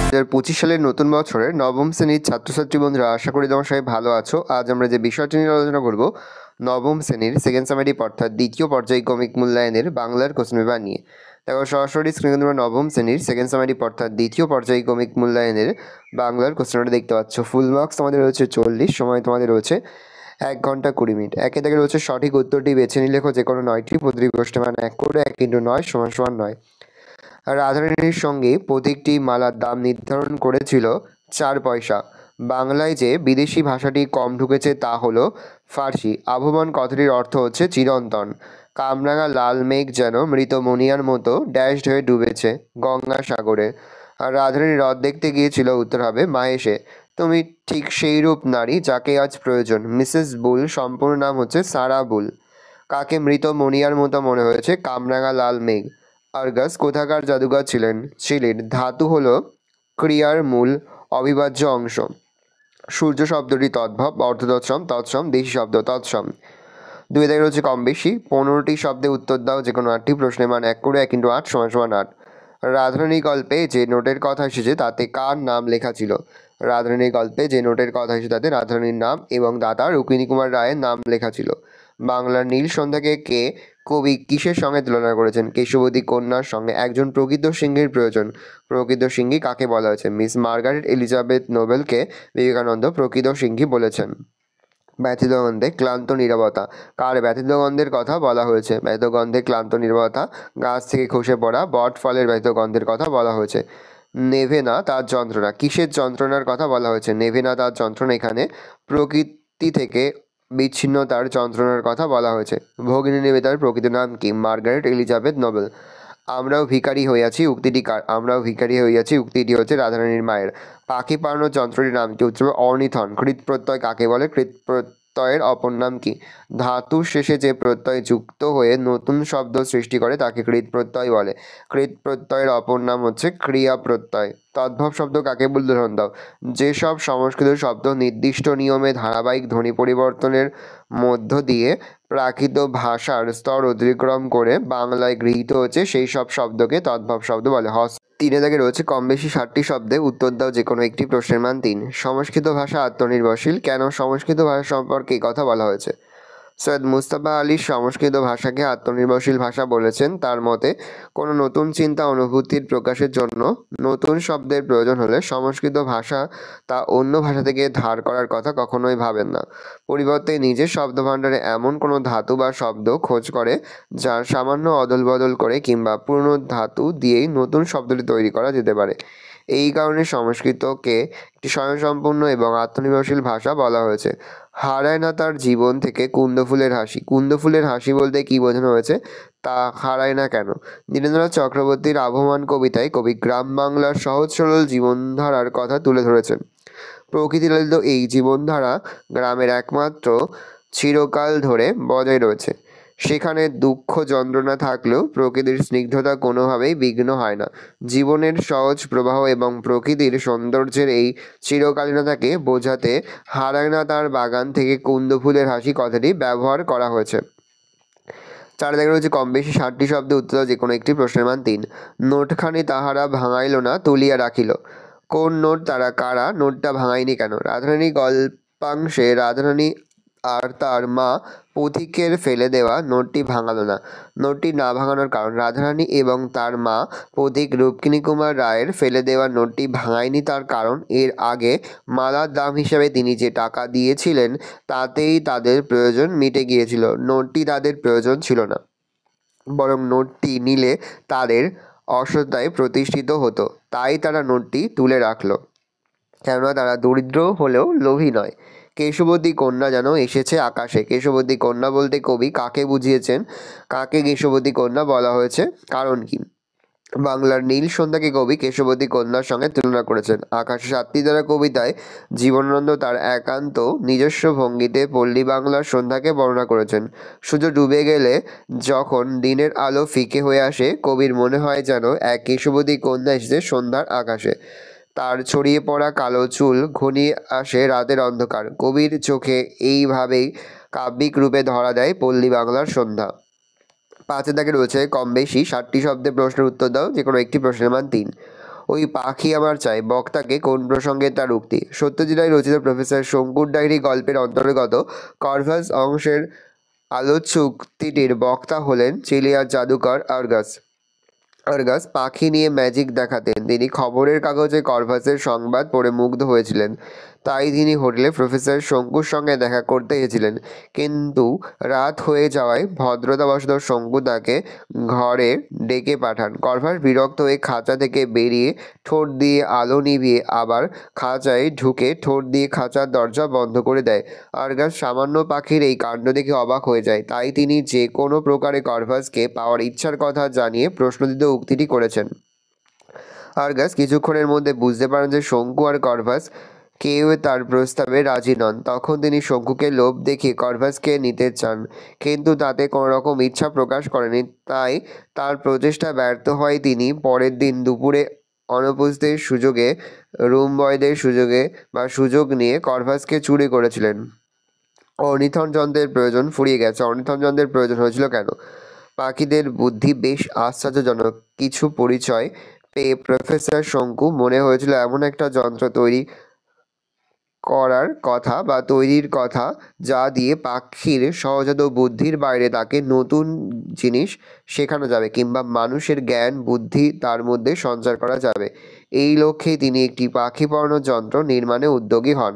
2025 সালের নতুন বছরের নবম শ্রেণীর ছাত্রছাত্রী বন্ধুরা, আশা করি তোমার সবাই ভালো আছো। আজ আমরা যে বিষয়টি নিয়ে আলোচনা করব, নবম শ্রেণীর সেকেন্ড সামেটিভ অর্থাৎ দ্বিতীয় পর্যায়ক্রমিক মূল্যায়নের বাংলার কোশ্চেন পেপার নিয়ে। দেখো সরাসরি স্ক্রিনে তোমরা নবম শ্রেণীর সেকেন্ড সামেটিভ অর্থাৎ দ্বিতীয় পর্যায়ক্রমিক মূল্যায়নের বাংলার কোশ্চেনটা দেখতে পাচ্ছ। ফুল মার্কস তোমাদের রয়েছে 40, সময় তোমাদের রয়েছে 1 ঘন্টা 20 মিনিট। একে থেকে রয়েছে সঠিক উত্তরটি বেছে নিয়ে লেখো যে কোনো 9টি প্রতিটি প্রশ্নের মান 1 করে 1 × 9 = 9। রাধারানীর সঙ্গে প্রতীকটি মালার দাম নির্ধারণ করেছিল 4 পয়সা। বাংলায় যে বিদেশি ভাষাটি কম ঢুকেছে তা হলো ফার্সি। আবহমান কথাটির অর্থ হচ্ছে চিরন্তন। কামরাঙা লাল মেঘ যেন মৃত মনিয়ার মতো ড্যাশড হয়ে ডুবেছে গঙ্গা সাগরে। আর রাধারানী হ্রদ দেখতে গিয়েছিল, উত্তর হবে মাহেশে। তুমি ঠিক সেই রূপ নারী যাকে আজ প্রয়োজন। মিসেস বুল সম্পূর্ণ নাম হচ্ছে সারা বুল। কাকে মৃত মনিয়ার মতো মনে হয়েছে? কামরাঙা লাল মেঘ। আর্গাস কোথাকার জাদুঘর ছিলেন? চিলির। ধাতু হলো ক্রিয়ার মূল অবিভাজ্য অংশ। সূর্য শব্দটি তদ্ভব, অর্থ তৎসম, তৎসম দেশি শব্দ তৎসম। 2 থেকে রয়েছে কম বেশি। 15টি শব্দে উত্তর দাও যে কোনো 8টি প্রশ্নের মান 1 করে 1 × 8 = 8। রাধারানী গল্পে যে নোটের কথা এসেছে তাতে কার নাম লেখা ছিল? রাধারানী গল্পে যে নোটের কথা এসেছে তাতে রাধারানীর নাম এবং দাদা রুক্মিণী কুমার রায়ের নাম লেখা ছিল। বাংলার নীল সন্ধ্যাকে কে কবি কিসের সঙ্গে তুলনা করেছেন? কেশবতী কন্যার সঙ্গে। একজন প্রকৃত সিংহীর প্রয়োজন। প্রকৃত সিংহী কাকে বলা হয়েছে? মিস মার্গারেট এলিজাবেথ নোবেলকে বিবেকানন্দ প্রকৃত সিংহী বলেছেন। ব্যথিত গন্ধে ক্লান্ত নীরবতা কার ব্যথিত গন্ধের কথা বলা হয়েছে? ব্যথিত গন্ধে ক্লান্ত নীরবতা গাছ থেকে খসে পড়া বট ফলের ব্যথিত গন্ধের কথা বলা হয়েছে। নেভে না তার যন্ত্রণা কিসের যন্ত্রণার কথা বলা হয়েছে? নেভে না তার যন্ত্রণা এখানে প্রকৃতি থেকে বিচ্ছিন্নতার যন্ত্রণার কথা বলা হয়েছে। ভগিনী নিবেদিতার প্রকৃত নাম কি? Margaret Elizabeth Nobel. আমরাও ভিখারি হইয়াছি উক্তিটি কার? আমরাও ভিখারি হইয়াছি উক্তিটি হচ্ছে রাধারানীর মায়ের। পাখি পাড়ানোর যন্ত্রটির নাম কি? উত্তর অর্নিথন। কৃৎ প্রত্যয় কাকে বলে? কৃৎ প্রত্যয়ের অপর নাম কি? ধাতুর শেষে যে প্রত্যয় যুক্ত হয়ে নতুন শব্দ সৃষ্টি করে তাকে কৃৎ প্রত্যয় বলে। কৃৎ প্রত্যয়ের অপর নাম হচ্ছে ক্রিয়া প্রত্যয়। তদ্ভব শব্দ কাকে বলে? উদাহরণ দাও। যেসব সংস্কৃত শব্দ নির্দিষ্ট নিয়মে ধারাবাহিক ধ্বনি পরিবর্তনের মধ্য দিয়ে প্রাকৃত ভাষার স্তর অতিক্রম করে বাংলায় গৃহীত হচ্ছে সেই সব শব্দকে তদ্ভব শব্দ বলে। 3 থেকে রয়েছে কম বেশি 60টি শব্দে উত্তর দাও যে কোনো একটি প্রশ্নের মান 3। সংস্কৃত ভাষা আত্মনির্ভরশীল কেন? সংস্কৃত ভাষা সম্পর্কে এই কথা বলা হয়েছে। সৈয়দ মুস্তাফা আলী সংস্কৃত ভাষাকে আত্মনির্ভরশীল ভাষা বলেছেন। তার মতে কোনো নতুন চিন্তা অনুভূতির প্রকাশের জন্য নতুন শব্দের প্রয়োজন হলে সংস্কৃত ভাষা তা অন্য ভাষা থেকে ধার করার কথা কখনোই ভাবেন না। পরিবর্তে নিজের শব্দভাণ্ডারে এমন কোনো ধাতু বা শব্দ খোঁজ করে যার সামান্য অদল বদল করে কিংবা পুরনো ধাতু দিয়েই নতুন শব্দটি তৈরি করা যেতে পারে। এই কারণে সংস্কৃতকে একটি স্বয়ংসম্পূর্ণ এবং আত্মনির্ভরশীল ভাষা বলা হয়েছে। হারায় না তার জীবন থেকে কুন্দফুলের হাসি। কুন্দফুলের হাসি বলতে কি বোঝানো হয়েছে? তা হারায় না কেন? নীরেন্দ্রনাথ চক্রবর্তীর আবহমান কবিতায় কবি গ্রাম বাংলার সহজ সরল জীবনধারার কথা তুলে ধরেছেন। প্রকৃতিলালিত এই জীবনধারা গ্রামের একমাত্র চিরকাল ধরে বজায় রয়েছে। সেখানে দুঃখ যন্ত্রণা থাকলেও প্রকৃতির স্নিগ্ধতা কোনোভাবেই বিঘ্ন হয় না। জীবনের সহজ প্রবাহ এবং প্রকৃতির সৌন্দর্যের এই চিরকালীনতাকে বোঝাতে হারায় না তার বাগান থেকে কুন্দফুলের হাসি কথাটি ব্যবহার করা হয়েছে। 4 থেকে রয়েছে কম বেশি 60টি শব্দে উত্তর যে কোনো একটি প্রশ্নের মান 3। নোটখানি তাহারা ভাঙাইল না তুলিয়া রাখিল। কোন নোট? তারা কারা? নোটটা ভাঙায়নি কেন? রাধারানী গল্পাংশে রাধারানী আর তার মা পথিকের ফেলে দেওয়া নোটটি ভাঙালো না। নোটটি না ভাঙানোর কারণ? রাধারানী এবং তার মা পথিক রুক্মিণী কুমার রায়ের ফেলে দেওয়া নোটটি ভাঙায়নি তার কারণ এর আগে মালার দাম হিসাবে তিনি যে টাকা দিয়েছিলেন তাতেই তাদের প্রয়োজন মিটে গিয়েছিল। নোটটি তাদের প্রয়োজন ছিল না, বরং নোটটি নিলে তাদের অসততায় প্রতিষ্ঠিত হতো, তাই তারা নোটটি তুলে রাখল। কেননা তারা দরিদ্র হলেও লোভী নয়। কেশবতী কন্যা যেন এসেছে আকাশে। কেশবতী কন্যা বলতে কবি কাকে বুঝিয়েছেন? কাকে কেশবতী কন্যা বলা হয়েছে? কারণ কি? বাংলার নীল সন্ধ্যাকে কবি কেশবতী কন্যার সঙ্গে তুলনা করেছেন। আকাশে 7টি তারা কবিতায় জীবনানন্দ তার একান্ত নিজস্ব ভঙ্গিতে পল্লী বাংলার সন্ধ্যাকে বর্ণনা করেছেন। সূর্য ডুবে গেলে যখন দিনের আলো ফিকে হয়ে আসে কবির মনে হয় যেন এক কেশবতী কন্যা এসেছে সন্ধ্যার আকাশে। তার ছড়িয়ে পড়া কালো চুল ঘনিয়ে আসে রাতের অন্ধকার। কবির চোখে এইভাবেই কাব্যিক রূপে ধরা দেয় পল্লী বাংলার সন্ধ্যা। 5 থেকে রয়েছে কম বেশি 60টি শব্দে প্রশ্নের উত্তর দাও যে কোনো একটি প্রশ্নের মান 3। ওই পাখি আমার চাই, বক্তাকে কোন প্রসঙ্গে তার উক্তি। সত্যজিৎ রায় রচিত প্রফেসর শঙ্কুর ডায়েরি গল্পের অন্তর্গত কর্ভাস অংশের আলোচ্য উক্তিটির বক্তা হলেন চিলিয়ার জাদুকর আর্গাস। আর্গাস পাখি নিয়ে ম্যাজিক দেখাতেন। তিনি খবরের কাগজে কর্ভাসের সংবাদ পড়ে মুগ্ধ হয়েছিলেন। তাই তিনি হোটেলে প্রফেসর শঙ্কুর সঙ্গে দেখা করতে এসেছিলেন, কিন্তু রাত হয়ে যাওয়ায় ভদ্রতাবশত শঙ্কু তাকে ঘরে ডেকে পাঠান। কর্ভাস বিরক্ত হয়ে খাঁচা থেকে বেরিয়ে ঠোঁট দিয়ে আলো নিভিয়ে আবার খাঁচায় ঢুকে ঠোঁট দিয়ে খাঁচার দরজা বন্ধ করে দেয়। আর্গাস সামান্য পাখির এই কাণ্ড দেখে অবাক হয়ে যায়। তাই তিনি যে কোনো প্রকারে কর্ভাসকে পাওয়ার ইচ্ছার কথা জানিয়ে প্রশ্নদিত উক্তিটি করেছেন। আর্গাস কিছুক্ষণের মধ্যে বুঝতে পারেন যে শঙ্কু আর কর্ভাস কেউ তার প্রস্তাবে রাজি নন। তখন তিনি শঙ্কুকে লোভ দেখিয়ে কর্ভাসকে নিতে চান, কিন্তু তাতে কোনো রকম ইচ্ছা প্রকাশ করেনি। তাই তার প্রচেষ্টা ব্যর্থ হয়। তিনি পরের দিন দুপুরে অনুপস্থিতির সুযোগে রুম বয়দের সুযোগ নিয়ে কর্ভাসকে চুরি করেছিলেন। অর্নিথন যন্ত্রের প্রয়োজন ফুরিয়ে গেছে। অর্নিথন যন্ত্রের প্রয়োজন হয়েছিল কেন? পাখিদের বুদ্ধি বেশ আশ্চর্যজনক। কিছু পরিচয় পেয়ে প্রফেসর শঙ্কু মনে হয়েছিল এমন একটা যন্ত্র তৈরি করার কথা বা তৈরির কথা যা দিয়ে পাখির সহজাত বুদ্ধির বাইরে তাকে নতুন জিনিস শেখানো যাবে, কিংবা মানুষের জ্ঞান বুদ্ধি তার মধ্যে সঞ্চার করা যাবে। এই লক্ষ্যে তিনি একটি পাখি পড়ানোর যন্ত্র নির্মাণে উদ্যোগী হন।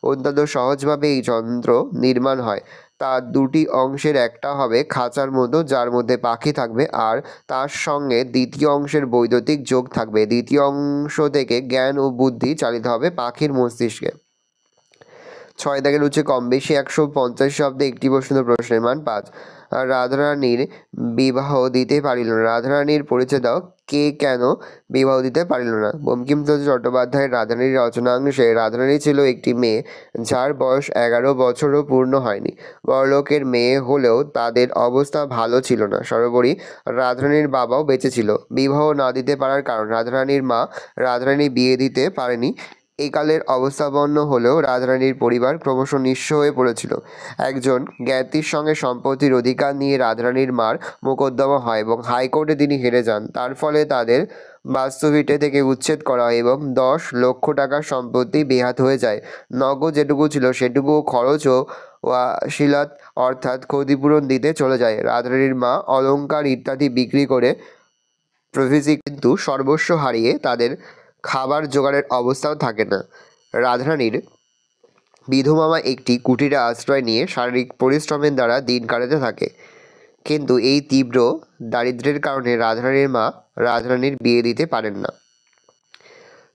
অত্যন্ত সহজভাবে এই যন্ত্র নির্মাণ হয়। তার দুটি অংশের একটা হবে খাঁচার মতো, যার মধ্যে পাখি থাকবে, আর তার সঙ্গে দ্বিতীয় অংশের বৈদ্যুতিক যোগ থাকবে। দ্বিতীয় অংশ থেকে জ্ঞান ও বুদ্ধি চালিত হবে পাখির মস্তিষ্কে। 6 দাগের হচ্ছে কম বেশি 150 শব্দে একটি প্রশ্নের মান 5। রাধারানীর বিবাহ দিতে পারিল না। রাধারানীর পরিচয় দাও, কে কেন বিবাহ দিতে পারিল না? বঙ্কিমচন্দ্র চট্টোপাধ্যায়ের রাধারানীর রচনাংশে রাধারানী ছিল একটি মেয়ে যার বয়স 11 বছরও পূর্ণ হয়নি। বড়লোকের মেয়ে হলেও তাদের অবস্থা ভালো ছিল না। সর্বোপরি রাধারানীর বাবাও বেঁচে ছিল। বিবাহ না দিতে পারার কারণ, রাধারানীর মা রাধারানী বিয়ে দিতে পারেনি। এই কালের অবস্থাপন্ন হলেও রাধারানীর পরিবার ক্রমশ নিঃস্ব হয়ে পড়েছিল। একজন জ্ঞাতির সঙ্গে সম্পত্তির অধিকার নিয়ে রাধারানীর মার মোকদ্দমা হয় এবং হাইকোর্টে তিনি হেরে যান। তার ফলে তাদের বাস্তুভিটে থেকে উচ্ছেদ করা হয় এবং 10 লক্ষ টাকার সম্পত্তি বেহাত হয়ে যায়। নগদ যেটুকু ছিল সেটুকু খরচ ও ওয়াসিলাত অর্থাৎ ক্ষতিপূরণ দিতে চলে যায়। রাধারানীর মা অলংকার ইত্যাদি বিক্রি করে প্রভৃতি, কিন্তু সর্বস্ব হারিয়ে তাদের খাবার জোগাড়ের অবস্থাও থাকে না। রাধারানীর বিধুমামা একটি কুটিরে আশ্রয় নিয়ে শারীরিক পরিশ্রমের দ্বারা দিন কাটাতে থাকে, কিন্তু এই তীব্র দারিদ্র্যের কারণে রাধারানীর মা রাধারানীর বিয়ে দিতে পারেন না।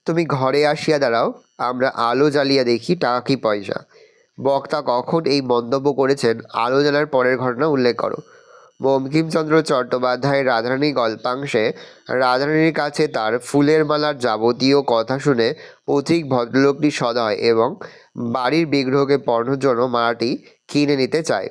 তুমি ঘরে আসিয়া দাঁড়াও, আমরা আলো জ্বালিয়া দেখি টাকা কি পয়সা। বক্তা কখন এই মন্তব্য করেছেন? আলো জ্বালার পরের ঘটনা উল্লেখ করো। বঙ্কিমচন্দ্র চট্টোপাধ্যায়ের রাধারানী গল্পাংশে রাধারানীর কাছে তার ফুলের মালার যাবতীয় কথা শুনে পথিক ভদ্রলোকটি সদয় এবং বাড়ির বিগ্রহকে পড়ানোর জন্য মালাটি কিনে নিতে চায়।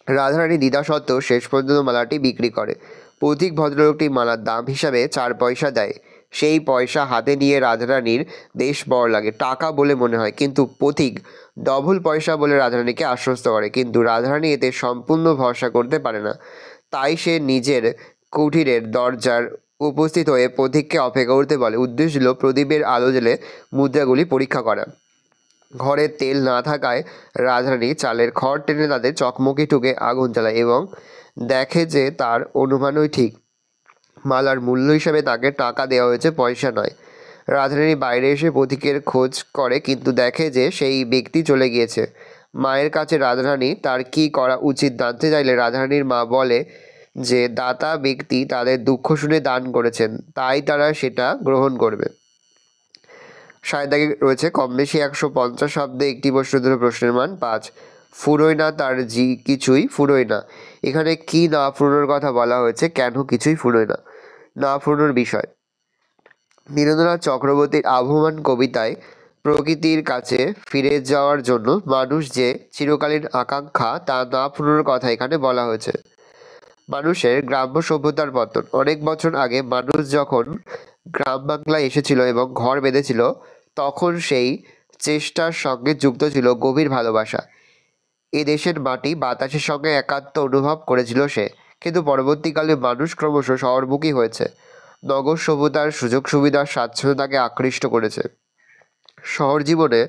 রাধারানী দ্বিধা সত্ত্বেও শেষ পর্যন্ত মালাটি বিক্রি করে। পথিক ভদ্রলোকটি মালার দাম হিসাবে 4 পয়সা দেয়। সেই পয়সা হাতে নিয়ে রাধারানীর বেশ বড় লাগে, টাকা বলে মনে হয়, কিন্তু পথিক ডবল পয়সা বলে রাধারানীকে আশ্বস্ত করে। কিন্তু রাধারানী এতে সম্পূর্ণ ভরসা করতে পারে না। তাই সে নিজের কুঠিরের দরজার উপস্থিত হয়ে পথিককে অপেক্ষা করতে বলে। উদ্দেশ্য ছিল প্রদীপের আলো জ্বেলে মুদ্রাগুলি পরীক্ষা করা। ঘরে তেল না থাকায় রাধারানী চালের খড় টেনে তাদের চকমকি ঠুকে আগুন জ্বালায় এবং দেখে যে তার অনুমানই ঠিক। মালার মূল্য হিসাবে তাকে টাকা দেওয়া হয়েছে, পয়সা নয়। রাধারানী বাইরে এসে পথিকের খোঁজ করে, কিন্তু দেখে যে সেই ব্যক্তি চলে গিয়েছে। মায়ের কাছে রাধারানী তার কি করা উচিত জানতে চাইলে রাধারানীর মা বলে যে দাতা ব্যক্তি তাদের দুঃখ শুনে দান করেছেন, তাই তারা সেটা গ্রহণ করবে। সায়দাগে রয়েছে কম বেশি 150 শব্দে একটি প্রশ্নের মান 5। ফুরোয় না তার কিছুই ফুরোয় না। এখানে কি না ফুরোনোর কথা বলা হয়েছে, কেন কিছুই ফুরোয় না? না ফুরোনোর বিষয়। নীরেন্দ্রনাথ চক্রবর্তীর আবহমান কবিতায় প্রকৃতির কাছে ফিরে যাওয়ার জন্য মানুষ যে চিরকালীন আকাঙ্ক্ষা, তা না ফুরোনোর কথা এখানে বলা হয়েছে। মানুষের গ্রাম্য সভ্যতার পতন। অনেক বছর আগে মানুষ যখন গ্রাম বাংলায় এসেছিল এবং ঘর বেঁধেছিল, তখন সেই চেষ্টার সঙ্গে যুক্ত ছিল গভীর ভালোবাসা। এ দেশের মাটি বাতাসের সঙ্গে একাত্ম অনুভব করেছিল সে। কিন্তু পরবর্তীকালে মানুষ ক্রমশ শহরমুখী হয়েছে। নগর সভ্যতার সুযোগ সুবিধার স্বাচ্ছন্দ্য তাকে আকৃষ্ট করেছে। শহর জীবনে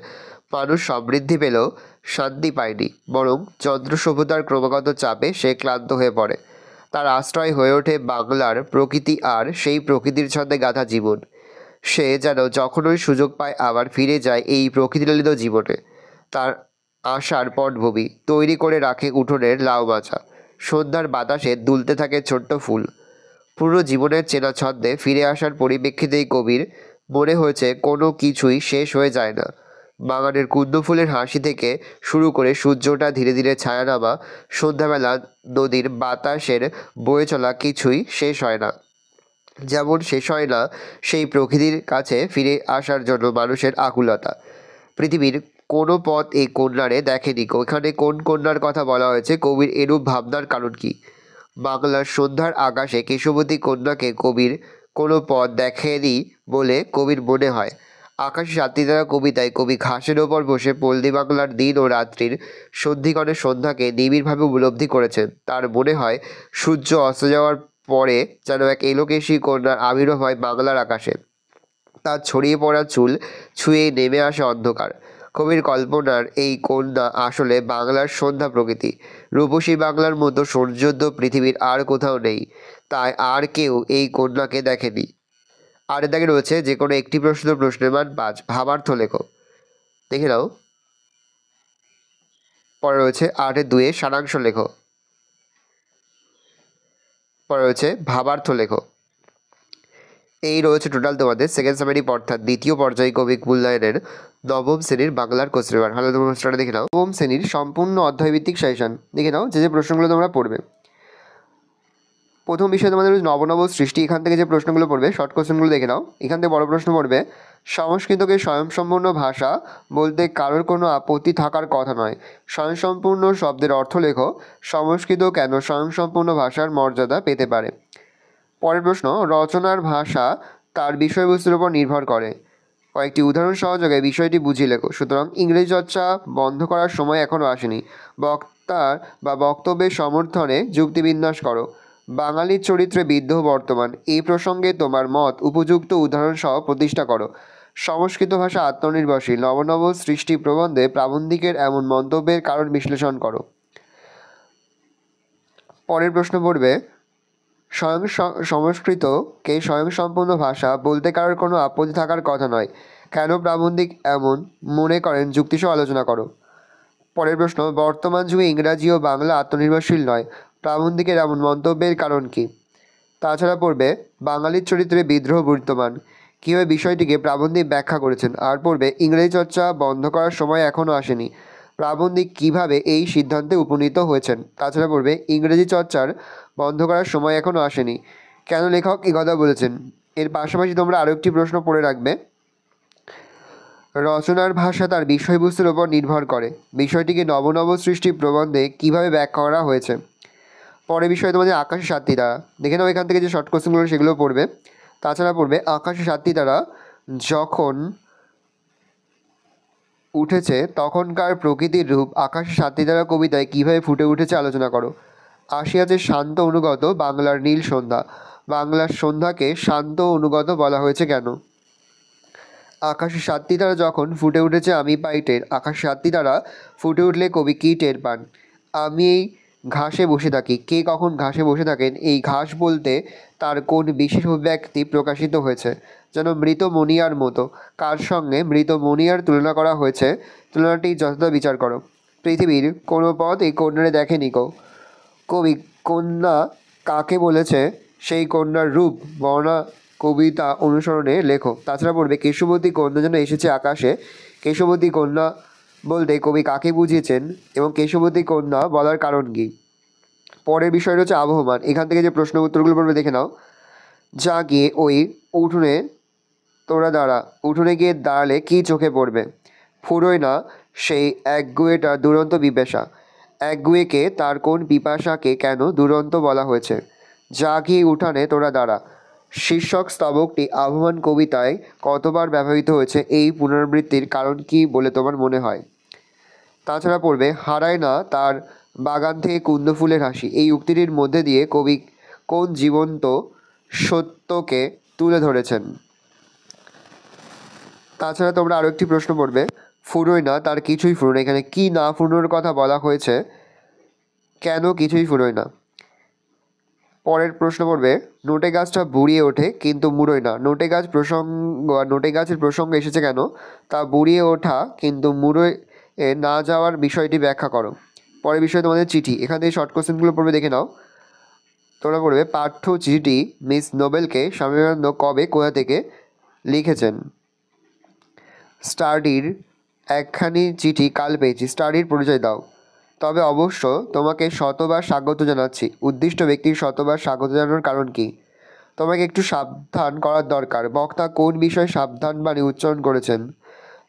মানুষ সমৃদ্ধি পেলেও শান্তি পায়নি, বরং যন্ত্র সভ্যতার ক্রমাগত চাপে সে ক্লান্ত হয়ে পড়ে। তার আশ্রয় হয়ে ওঠে বাংলার প্রকৃতি আর সেই প্রকৃতির ছন্দে গাঁথা জীবন। সে যেন যখনই সুযোগ পায় আবার ফিরে যায় এই প্রকৃতিলালিত জীবনে। তার আশার পটভূমি তৈরি করে রাখে উঠোনের লাউ মাচা, সন্ধ্যার বাতাসে দুলতে থাকে ছোট্ট ফুল। পুরো জীবনের চেনা ছন্দে ফিরে আসার পরিপ্রেক্ষিতেই কবির মনে হয়েছে কোনো কিছুই শেষ হয়ে যায় না। বাগানের কুন্দ ফুলের হাসি থেকে শুরু করে সূর্যটা ধীরে ধীরে ছায়া নামা, সন্ধ্যাবেলা নদীর বাতাসের বয়ে চলা, কিছুই শেষ হয় না। যেমন শেষ হয় না সেই প্রকৃতির কাছে ফিরে আসার জন্য মানুষের আকুলতা। পৃথিবীর কোনো পথ এই কন্যারে দেখেনি। ওইখানে কোন কন্যার কথা বলা হয়েছে, কবির এরূপ ভাবনার কারণ কি? বাংলার সন্ধ্যার আকাশে কেশবতী কন্যাকে কবির কোনো পথ দেখেনি বলে কবির মনে হয়। আকাশে সাতটি কবিতায় কবি ঘাসের ওপর বসে পল্লী বাংলার দিন ও রাত্রির সন্ধিক্ষণের সন্ধ্যাকে নিবিড়ভাবে উপলব্ধি করেছেন। তার মনে হয় সূর্য অস্ত যাওয়ার পরে যেন এক এলোকেশী কন্যার আবির্ভাব হয় বাংলার আকাশে। তার ছড়িয়ে পড়া চুল ছুঁয়ে নেমে আসে অন্ধকার। কবির কল্পনার এই কন্যা আসলে বাংলার সন্ধ্যা প্রকৃতি। রূপসী বাংলার মতো সৌন্দর্য পৃথিবীর আর কোথাও নেই, তাই আর কেউ এই কন্যাকে দেখেনি। আর দাগে রয়েছে যে কোনো একটি প্রশ্নের মান 5, ভাবার্থ লেখো। দেখে নাও। পরে রয়েছে 8-2 সারাংশ লেখো। পরে রয়েছে ভাবার্থ লেখো। এই রয়েছে টোটাল তোমাদের সেকেন্ড সামারি অর্থাৎ দ্বিতীয় পর্যায়ক্রমিক মূল্যায়নের নবম শ্রেণীর বাংলার কোশ্চেন পেপার। ভালো তোমরা প্রশ্নটা দেখে নাও। নবম শ্রেণীর সম্পূর্ণ অধ্যায়ভিত্তিক সাজেশন দেখে নাও, যে প্রশ্নগুলো তোমরা পড়বে। প্রথম বিষয় তোমাদের নবনব সৃষ্টি। এখান থেকে যে প্রশ্নগুলো পড়বে, শর্ট কোশ্চেনগুলো দেখে নাও। এখান থেকে বড় প্রশ্ন পড়বে, সংস্কৃতকে স্বয়ংসম্পূর্ণ ভাষা বলতে কারোর কোনো আপত্তি থাকার কথা নয়। স্বয়ংসম্পূর্ণ শব্দের অর্থ লেখো। সংস্কৃত কেন স্বয়ংসম্পূর্ণ ভাষার মর্যাদা পেতে পারে? পরের প্রশ্ন, রচনার ভাষা তার বিষয়বস্তুর উপর নির্ভর করে। কয়েকটি উদাহরণ সহযোগে বিষয়টি বুঝিয়ে লেখো। সুতরাং ইংরেজি চর্চা বন্ধ করার সময় এখনও আসেনি। বক্তার বা বক্তব্যের সমর্থনে যুক্তিবিন্যাস করো। বাঙালির চরিত্রে বিদ্রোহ বর্তমান, এই প্রসঙ্গে তোমার মত উপযুক্ত উদাহরণ সহ প্রতিষ্ঠা করো। সংস্কৃত ভাষা আত্মনির্ভরশীল, নবনব সৃষ্টি প্রবন্ধে প্রাবন্ধিকের এমন মন্তব্যের কারণ বিশ্লেষণ করো। পরের প্রশ্ন পড়বে, সংস্কৃতকে স্বয়ংসম্পূর্ণ ভাষা বলতে কারোর কোনো আপত্তি থাকার কথা নয়, কেন প্রাবন্ধিক এমন মনে করেন যুক্তিসহ আলোচনা করো। পরের প্রশ্ন, বর্তমান যুগে ইংরাজি ও বাংলা আত্মনির্ভরশীল নয়, প্রাবন্ধিকের এমন মন্তব্যের কারণ কি? তাছাড়া পড়বে, বাঙালির চরিত্রে বিদ্রোহ বিদ্যমান, কীভাবে বিষয়টিকে প্রাবন্ধিক ব্যাখ্যা করেছেন। আর পড়বে, ইংরেজি চর্চা বন্ধ করার সময় এখনও আসেনি, প্রাবন্ধিক কীভাবে এই সিদ্ধান্তে উপনীত হয়েছেন। তাছাড়া পড়বে, ইংরেজি চর্চার বন্ধ করার সময় এখনও আসেনি, কেন লেখক এই কথা বলেছেন। এর পাশাপাশি তোমরা আরও একটি প্রশ্ন পড়ে রাখবে, রচনার ভাষা তার বিষয়বস্তুর ওপর নির্ভর করে, বিষয়টিকে নবনব সৃষ্টি প্রবন্ধে কীভাবে ব্যাখ্যা করা হয়েছে। পরের বিষয়ে তোমাদের আকাশে সাতটি তারা দেখে নাও। এখান থেকে যে শর্ট কোশ্চেনগুলো সেগুলো পড়বে। তাছাড়া পড়বে, আকাশে সাতটি তারা যখন উঠেছে তখনকার প্রকৃতির রূপ আকাশে সাতটি তারা কবিতায় কীভাবে ফুটে উঠেছে আলোচনা করো। আসিয়াছে শান্ত অনুগত বাংলার নীল সন্ধ্যা, বাংলার সন্ধ্যাকে শান্ত অনুগত বলা হয়েছে কেন? আকাশে সাতটি তারা যখন ফুটে উঠেছে আমি পাই টের, আকাশে সাতটি তারা ফুটে উঠলে কবি কী টের পান? আমি এই ঘাসে বসে থাকি, কে কখন ঘাসে বসে থাকেন? এই ঘাস বলতে তার কোন বিশেষ অভিব্যক্তি প্রকাশিত হয়েছে? যেন মৃত মণিয়ার মতো, কার সঙ্গে মৃত মণিয়ার তুলনা করা হয়েছে? তুলনাটি যথাযথ বিচার করো। পৃথিবীর কোনো পথ এই কন্যারে দেখেনি কবি কন্যা কাকে বলেছে, সেই কন্যার রূপ বর্ণনা কবিতা অনুসরণে লেখো। তাছাড়া পড়বে, কেশবতী কন্যা যেন এসেছে আকাশে, কেশবতী কন্যা বলতে কবি কাকে বুঝিয়েছেন এবং কেশবতী কন্যা বলার কারণ কী। পরের বিষয়টা হচ্ছে আবহমান। এখান থেকে যে প্রশ্ন উত্তরগুলো পড়বে দেখে নাও। যা গিয়ে ওই উঠোনে তোরা দাঁড়া, উঠোনে গিয়ে দাঁড়ালে কী চোখে পড়বে? ফুরোয় না সেই একগুঁয়েটার দুরন্ত পিপাসা। একগুঁয়েকে তার কোন পিপাসাকে কেন দুরন্ত বলা হয়েছে? যা গিয়ে উঠানে তোরা দাঁড়া শীর্ষক স্তবকটি আবহমান কবিতায় কতবার ব্যবহৃত হয়েছে? এই পুনরাবৃত্তির কারণ কী বলে তোমার মনে হয়? তাছাড়া পড়বে, হারায় না তার বাগান থেকে কুন্দ ফুলের হাসি, এই উক্তিটির মধ্যে দিয়ে কবি কোন জীবন্ত সত্যকে তুলে ধরেছেন। তাছাড়া তোমরা আরও একটি প্রশ্ন পড়বে, ফুরোয় না তার কিছুই ফুরোয় না। এখানে কি না ফুরোনোর কথা বলা হয়েছে, কেন কিছুই ফুরোয় না। পরের প্রশ্ন পড়বে, নোটে গাছটা বুড়িয়ে ওঠে কিন্তু মুড়োয় না। নোটে গাছের প্রসঙ্গ এসেছে কেন, তা বুড়িয়ে ওঠা কিন্তু মুড়োয় না যাওয়ার বিষয়টি ব্যাখ্যা করো। পরের বিষয় তোমাদের চিঠি। এখান থেকে শর্ট কোশ্চেনগুলো পড়বে, দেখে নাও। তোমরা পড়বে, পাঠ্য চিঠিটি মিস নোবেলকে স্বামী বিবেকানন্দ কবে কোথা থেকে লিখেছেন। স্টাডির একখানি চিঠি কাল পেয়েছি। স্টাডির পরিচয় দাও। তবে অবশ্য তোমাকে শতবার স্বাগত জানাচ্ছি। উদ্দিষ্ট ব্যক্তির শতবার স্বাগত জানানোর কারণ কি? তোমাকে একটু সাবধান করার দরকার। বক্তা কোন বিষয়ে সাবধান বাণী উচ্চারণ করেছেন?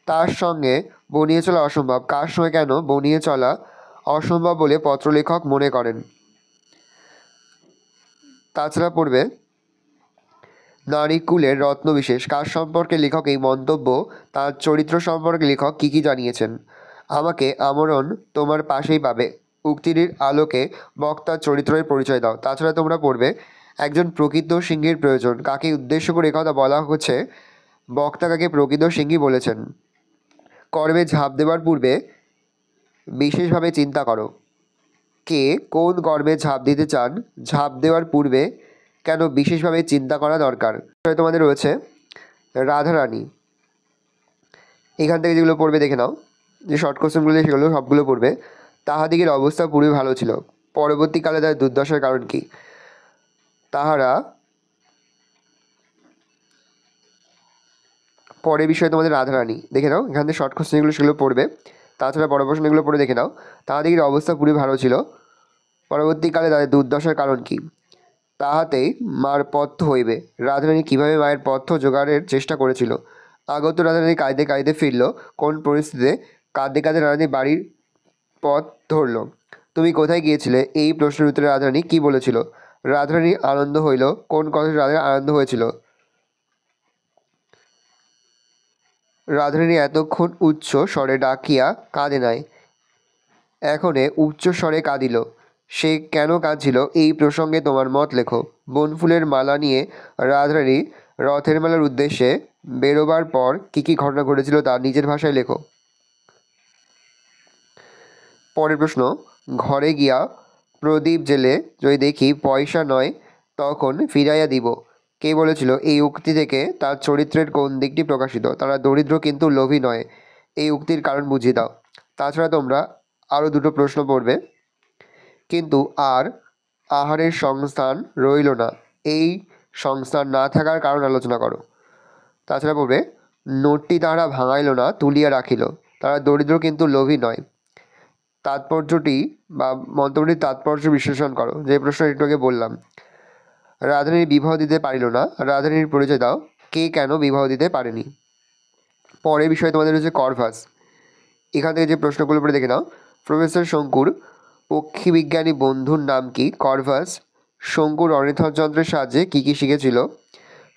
তার সঙ্গে বনিয়ে চলা অসম্ভব। কার সঙ্গে কেন বনিয়ে চলা অসম্ভব বলে পত্রলেখক মনে করেন? তাছাড়া পড়বে, নারীকুলের রত্নবিশেষ কার সম্পর্কে লেখক এই মন্তব্য, তার চরিত্র সম্পর্কে লেখক কী কী জানিয়েছেন? আমাকে আমরণ তোমার পাশেই পাবে উক্তির আলোকে বক্তার চরিত্রের পরিচয় দাও। তাছাড়া তোমরা পড়বে, একজন প্রকৃত সিংহীর প্রয়োজন। কাকে উদ্দেশ্য করে কথা বলা হচ্ছে? বক্তা কাকে প্রকৃত সিংহী বলেছেন? কর্মে ঝাঁপ দেওয়ার পূর্বে বিশেষভাবে চিন্তা করো। কে কোন কর্মে ঝাঁপ দিতে চান? ঝাঁপ দেওয়ার পূর্বে কেন বিশেষভাবে চিন্তা করা দরকার? তোমাদের রয়েছে রাধারানী। এখান থেকে যেগুলো পড়বে দেখে নাও, যে শর্ট কোশ্চেনগুলো সেগুলো সবগুলো পড়বে। তাহাদিগের অবস্থা পূর্বে ভালো ছিল, পরবর্তীকালে তার দুর্দশার কারণ কি? তাহারা পরের বিষয়ে তোমাদের রাধারানী দেখে নাও। এখান থেকে শর্ট কোশ্চেনগুলো সেগুলো পড়বে। তাছাড়া বড় প্রশ্নগুলো পড়ে দেখে নাও। তাহাদিগের অবস্থা পূর্বে ভালো ছিল, পরবর্তীকালে তাদের দুর্দশার কারণ কি? তাহাতেই মার পথ্য হইবে। রাধারানী কীভাবে মায়ের পথ্য জোগাড়ের চেষ্টা করেছিল? আগত রাধারানী কাঁদতে কাঁদতে ফিরল। কোন পরিস্থিতিতে কাঁদতে কাঁদতে রাধারানী বাড়ির পথ ধরল? তুমি কোথায় গিয়েছিলে? এই প্রশ্নের উত্তরে রাধারানী কী বলেছিল? রাধারানীর আনন্দ হইল। কোন কথা রাধারানীর আনন্দ হয়েছিল? রাধারানী এতক্ষণ উচ্চ স্বরে ডাকিয়া কাঁদে নাই, এখনে উচ্চ স্বরে কাঁদিল। সে কেন কাঁদছিল? এই প্রসঙ্গে তোমার মত লেখো। বনফুলের মালা নিয়ে রাধারানী রথের মেলার উদ্দেশ্যে বেরোবার পর কী কী ঘটনা ঘটেছিল তা নিজের ভাষায় লেখো। পরের প্রশ্ন, ঘরে গিয়া প্রদীপ জেলে যদি দেখি পয়সা নয় তখন ফিরাইয়া দিব। কে বলেছিল? এই উক্তি থেকে তার চরিত্রের কোন দিকটি প্রকাশিত? তারা দরিদ্র কিন্তু লোভী নয়। এই উক্তির কারণ বুঝিয়ে দাও। তাছাড়া তোমরা আরও দুটো প্রশ্ন পড়বে, কিন্তু আর আহারের সংস্থান রইল না, এই সংস্থান না থাকার কারণ আলোচনা করো। তাছাড়া পড়বে, নোটটি তাহারা ভাঙাইল না, তুলিয়া রাখিল। তারা দরিদ্র কিন্তু লোভী নয়। তাৎপর্যটি বা মন্তব্যটির তাৎপর্য বিশ্লেষণ করো। যে প্রশ্ন একটু আগে বললাম। রাধারানীর বিবাহ দিতে পারিল না, রাধারানীর পরিচয় দাও। কে কেন বিবাহ দিতে পারেনি? পরের বিষয়ে তোমাদের হচ্ছে করভাস। এখান থেকে যে প্রশ্নগুলো পড়ে দেখে নাও। প্রফেসর শঙ্কুর পক্ষীবিজ্ঞানী বন্ধুর নাম কি? করভাস। শঙ্কুর অর্নিথন যন্ত্রের সাহায্যে কী কী শিখেছিল?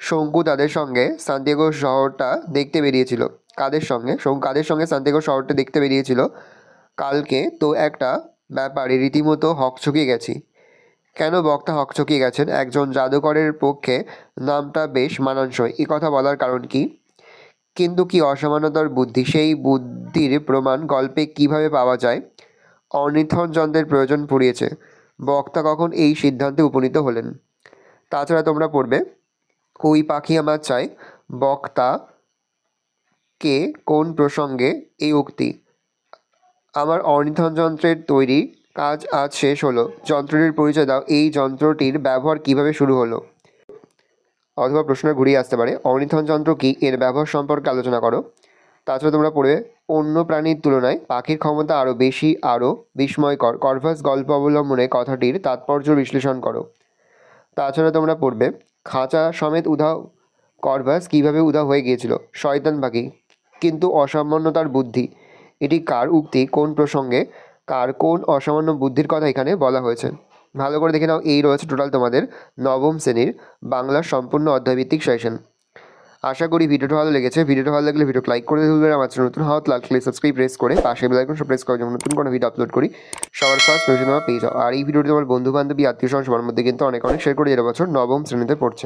শঙ্কু তাদের সঙ্গে সান্তিয়াগো শহরটা দেখতে বেরিয়েছিল। কাদের সঙ্গে? শঙ্কু কাদের সঙ্গে সান্তিয়াগো শহরটা দেখতে বেরিয়েছিল? কালকে তো একটা ব্যাপারে রীতিমতো হকচকিয়ে গেছি। কেন বক্তা হকচকিয়ে গেছেন? একজন জাদুকরের পক্ষে নামটা বেশ মানানসই, এ কথা বলার কারণ কি? কিন্তু কি অসামান্যতার বুদ্ধি, সেই বুদ্ধির প্রমাণ গল্পে কিভাবে পাওয়া যায়? অর্নিথন যন্ত্রের প্রয়োজন পড়িয়েছে। বক্তা কখন এই সিদ্ধান্তে উপনীত হলেন? তাছাড়া তোমরা পড়বে, ওই পাখি আমার চাই। বক্তা কে কোন প্রসঙ্গে এই উক্তি? আমার অর্নিথন যন্ত্রের তৈরি কাজ আজ শেষ হলো। যন্ত্রটির পরিচয় দাও। এই যন্ত্রটির ব্যবহার কিভাবে শুরু হলো? অথবা প্রশ্ন ঘুরিয়ে আসতে পারে, অর্নিথন যন্ত্র কি, এর ব্যবহার সম্পর্কে আলোচনা করো। তাছাড়া তোমরা পড়বে, অন্য প্রাণীর তুলনায় পাখির ক্ষমতা আরও বেশি, আরও বিস্ময়কর। করভাস গল্প অবলম্বনে কথাটির তাৎপর্য বিশ্লেষণ করো। তাছাড়া তোমরা পড়বে, খাঁচা সমেত উধাও করভাস কীভাবে উধাও হয়ে গিয়েছিল? শয়তান পাখি কিন্তু অসামান্যতার বুদ্ধি, এটি কার উক্তি? কোন প্রসঙ্গে? কার কোন অসামান্য বুদ্ধির কথা এখানে বলা হয়েছে? ভালো করে দেখে নাও। এই রয়েছে টোটাল তোমাদের নবম শ্রেণীর বাংলার সম্পূর্ণ অধ্যায়ভিত্তিক সেশন। আশা করি ভিডিওটা ভালো লেগেছে। ভিডিওটা ভালো লাগলে ভিডিওটা লাইক করে দিলে, আমার চ্যানেল নতুন হওয়া লাইক সাবস্ক্রাইব প্রেস করে পাশে বেল আইকন প্রেস করে, যেমন নতুন কোনো ভিডিও আপলোড করি সবার ফার্স্ট নোটিফিকেশন তোমরা পেয়ে যাও। আর এই ভিডিওটি তোমার বন্ধু বান্ধবী আত্মীয় স্বজন সবার মধ্যে কিন্তু অনেক শেয়ার করে, যেটা বছর নবম শ্রেণীতে পড়ছে।